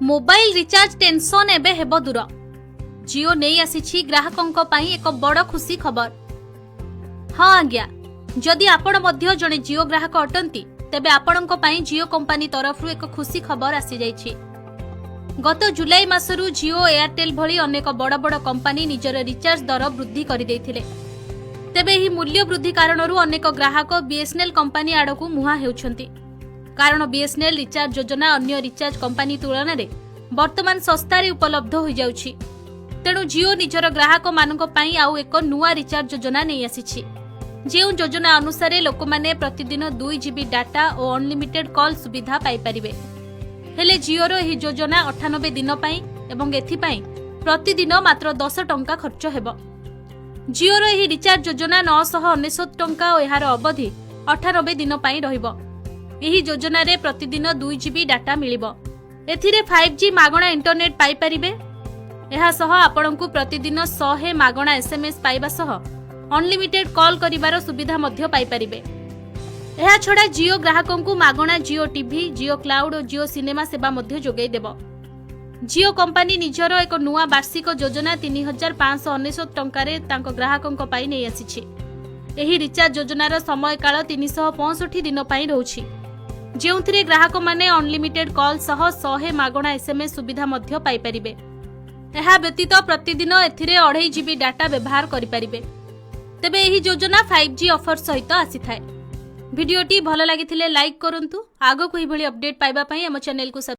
Mobile recharge tension एबे हेबो दूर। जियो नहीं आसीछि ग्राहकंक पई एक बड़ खुशी खबर। हाँ आज्ञा, जदि आपण मध्य जणे जियो ग्राहक अटंती तेबे आपणक पई जियो कंपनी तरफरु एक खुशी खबर आसी जाइछि। गत जुलाई मासरु जियो एयरटेल भली अनेक बड़ बड़ कंपनी निजर रिचार्ज दर वृद्धि करि दैथिले। तेबे एही मूल्य वृद्धि कारणरू अनेक ग्राहक बीएसएनएल कंपनी आड़कू मुहा हेउछंती। कारण बीएसएनएल रिचार्ज योजना अन्य रिचार्ज कंपनी तुलन में वर्तमान सस्तारे उपलब्ध हो जाउछि। तेणु जियो निजर ग्राहक मानक पई आउ एक नुआ रिचार्ज योजना नहीं आसीछि। जेउ योजना अनुसार लोक माने प्रतिदिन 2 जीबी डाटा और अनलिमिटेड कॉल सुविधा पाई परिबे। हेले जियोर एही योजना 98 दिन पई एवं एथि पई प्रतिदिन मात्र 10 टंका खर्च हेबो। जियोर एही रिचार्ज योजना 999 टंका और एहार अवधि 98 दिन पई रहिबो। एही योजना रे प्रतिदिन 2 जीबी डाटा मिलिबो। एथिरे 5G मागणा इंटरनेट पाई परिबे। एहा सह आपणकू प्रतिदिन 100 मागणा एसएमएस पाइबा सह अनलिमिटेड कॉल करिवार सुविधा मध्य पाई परिबे। एहा छडा जियो ग्राहकंकू मागणा जियो टीवी, जियो क्लाउड और जियो सिनेमा सेवा मध्य जोगै देबो। जियो कंपनी निजर एक नुआ वार्षिक योजना 3599 टंका रे तांको ग्राहकंक पाई नै आसीछि। एही रिचार्ज योजनार समय काल 365 दिन पाई रहउछि, जेउथिरे ग्राहक माने अनलिमिटेड कॉल सह 100 मागणा एसएमएस सुविधा मध्य पाई परिबे। एहा व्यतीत प्रतिदिन एथिरे 2.5 जीबी डाटा व्यवहार करि परिबे। तेबे एही योजना 5G ऑफर सहित आसी थाए। वीडियोटी भल लागिथिले लाइक करंतु। आगो कोही भली अपडेट पाइबा पई हम चैनल को